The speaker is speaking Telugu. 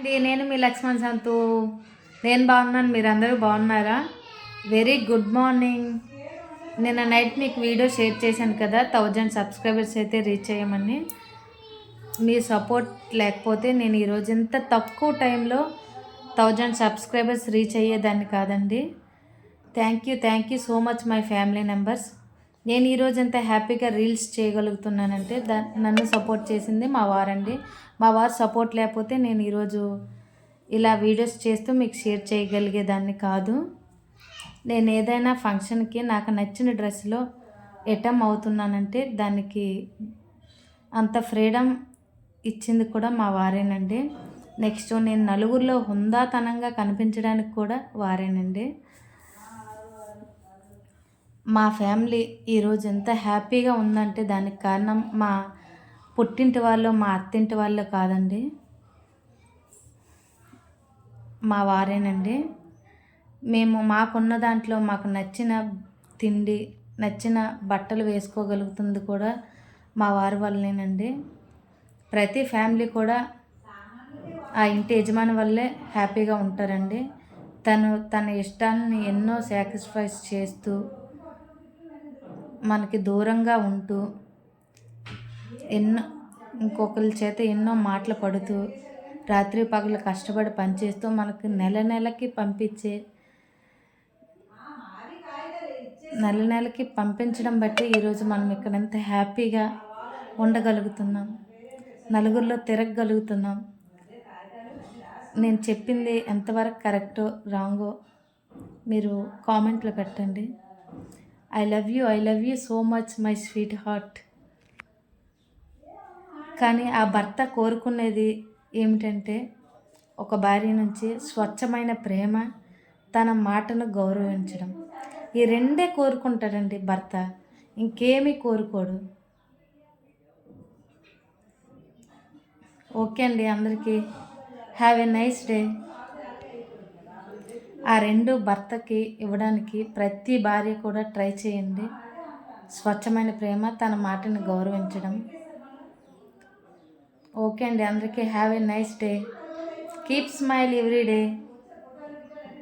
నేను మీ లక్ష్మణ్ సంతు. నేను బాగున్నాను, మీరందరూ బాగున్నారా? Very good morning. నిన్న నైట్ మీకు వీడియో షేర్ చేశాను కదా, 1000 సబ్స్క్రైబర్స్ అయితే రీచ్ అయ్యామని. మీ సపోర్ట్ లేకపోతే నేను ఈరోజు ఇంత తక్కువ టైంలో 1000 సబ్స్క్రైబర్స్ రీచ్ అయ్యేదాన్ని కాదండి. Thank you so much my family members. నేను ఈరోజు ఎంత హ్యాపీగా రీల్స్ చేయగలుగుతున్నానంటే నన్ను సపోర్ట్ చేసింది మా వారండి. మా వారు సపోర్ట్ లేకపోతే నేను ఈరోజు ఇలా వీడియోస్ చేస్తూ మీకు షేర్ చేయగలిగేదాన్ని కాదు. నేను ఏదైనా ఫంక్షన్కి నాకు నచ్చిన డ్రెస్లో అటెండ్ అవుతున్నానంటే దానికి అంత ఫ్రీడమ్ ఇచ్చింది కూడా మా వారేనండి. నెక్స్ట్ నేను నలుగురిలో హుందాతనంగా కనిపించడానికి కూడా వారేనండి. మా ఫ్యామిలీ ఈరోజు ఎంత హ్యాపీగా ఉందంటే దానికి కారణం మా పుట్టింటి వాళ్ళు, మా అత్తింటి వాళ్ళు కాదండి, మా వారేనండి. మేము మాకున్న దాంట్లో మాకు నచ్చిన తిండి, నచ్చిన బట్టలు వేసుకోగలుగుతుంది కూడా మా వారి వల్లనేనండి. ప్రతి ఫ్యామిలీ కూడా ఆ ఇంటి యజమాని వల్లే హ్యాపీగా ఉంటారండి. తన ఇష్టాలని ఎన్నో సాక్రిఫైస్ చేస్తూ మనకి దూరంగా ఉంటూ ఇంకొకరి చేత ఎన్నో మాటలు పడుతూ రాత్రి పగలు కష్టపడి పనిచేస్తూ మనకి నెలకి పంపించడం బట్టి ఈరోజు మనం ఇక్కడ ఎంత హ్యాపీగా ఉండగలుగుతున్నాం, నలుగురిలో తిరగగలుగుతున్నాం. నేను చెప్పింది ఎంతవరకు కరెక్టో రాంగో మీరు కామెంట్లో పెట్టండి. I love you so much my sweet heart. కానీ ఆ భర్త కోరుకునేది ఏమిటంటే ఒక భార్య నుంచి స్వచ్ఛమైన ప్రేమ, తన మాటను గౌరవించడం. ఈ రెండే కోరుకుంటాడండి భర్త, ఇంకేమీ కోరుకోడు. ఓకే అండి, అందరికీ హ్యావ్ ఎ నైస్ డే. ఆ రెండు భర్తకి ఇవ్వడానికి ప్రతి భార్య కూడా ట్రై చేయండి. స్వచ్ఛమైన ప్రేమ, తన మాటను గౌరవించడం. ఓకే అండి, అందరికీ have a nice day. Keep smile every day.